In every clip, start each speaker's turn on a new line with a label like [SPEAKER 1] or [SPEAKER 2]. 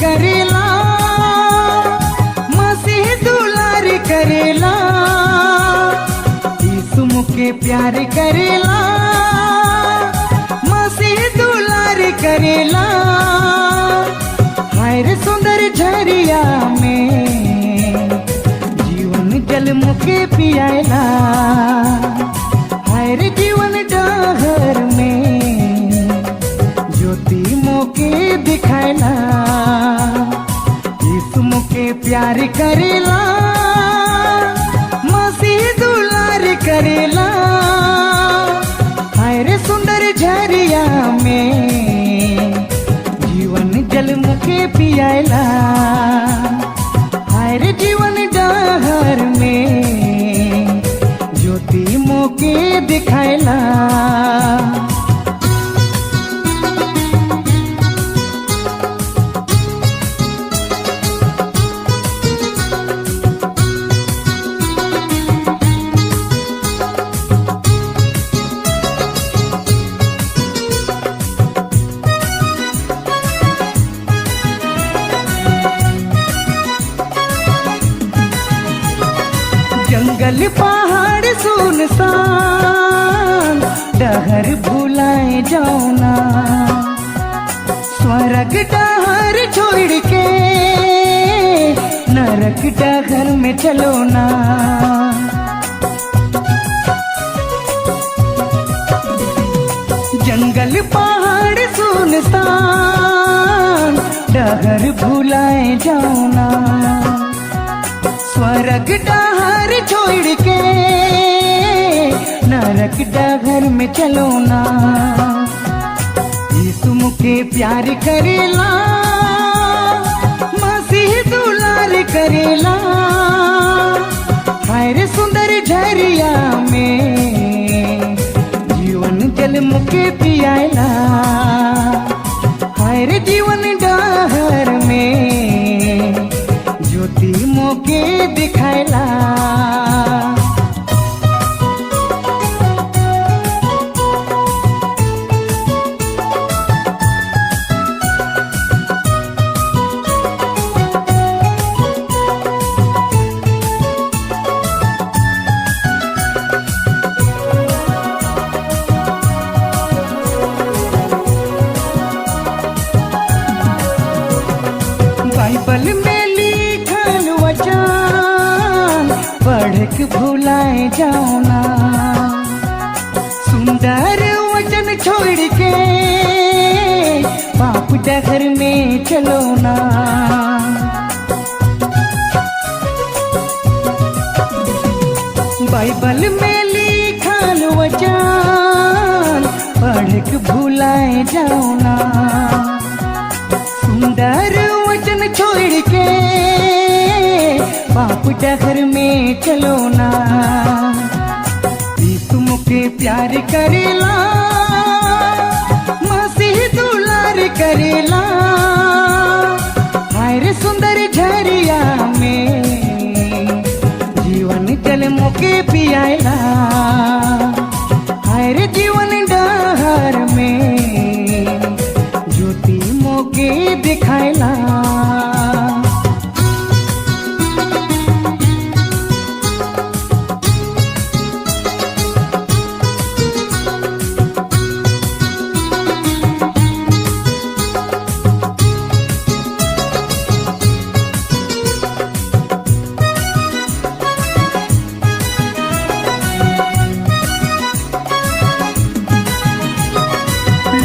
[SPEAKER 1] करेला, मसीह दुलार करेला, यीशु मुके प्यार करेला, मसीह दुलार करेला। हाय रे सुंदर झरिया में जीवन जल मुके पियाला, हाय रे जीवन डहर में ज्योति मोके दिखाएला। यीशु मुके प्यार करेला, मसीह दुलार करेला। हाय रे सुंदर झरिया में जीवन जल मुके पियाला, हाय रे जीवन डहर में ज्योति मोके दिखाएला। जंगल पहाड़ सुनसान डहर भुलाए जाओना, स्वर्ग डहर छोड़ के नरक डहर में चलो ना। जंगल पहाड़ सुनसान डहर भुलाए जाओना, स्वर्ग डहर छोड़ के नरक डगर में चलो ना। यीशु मुके प्यार करेला, मसीह दुलार करेला। हाय रे सुंदर झरिया में जीवन जल मुके पियाला, हाय रे जीवन डहर में ज्योति मोके दिखाएला। बाइबल में लिखल वचन पढ़ के भुलाए जाओ ना, सुंदर वचन छोड़ के पाप डगर में चलो ना। बाइबल में लिखल वचन पढ़ के भुलाए जाओ ना, सुंदर वचन छोड़ के पाप डगर में चलो ना। यीशु मुके प्यार करेला, मसीह दुलार करेला। हाय रे सुंदर झरिया में जीवन जल मुके पियाला, हाय रे जीवन डहर में ज्योति मोके दिखाएला।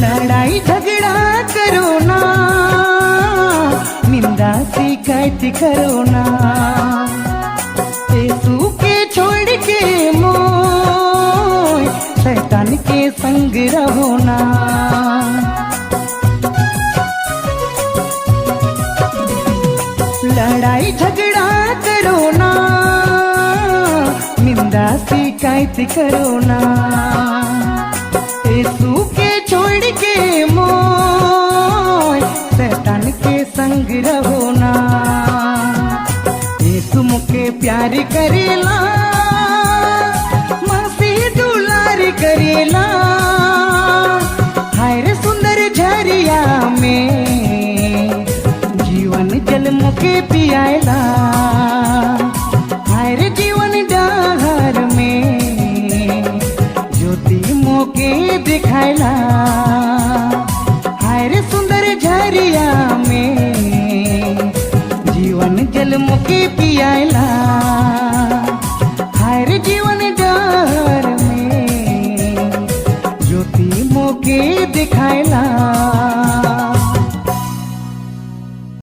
[SPEAKER 1] लड़ाई झगड़ा करो ना, निंदा शिकायत करो ना, यीशु के छोड़ के मोय शैतान के संग रहो ना। लड़ाई झगड़ा करो ना, निंदा शिकायत करो ना, यीशु के छोड़ के मोय शैतान के संग रहो ना। यीशु मुके प्यार करेला, मसीह दुलार करेला। हाय रे सुंदर झरिया में जीवन मोके पियाला। हाय रे जीवन डाहर में ज्योति मोके दिखायला। हाय रे सुंदर झरिया में जीवन जल मोके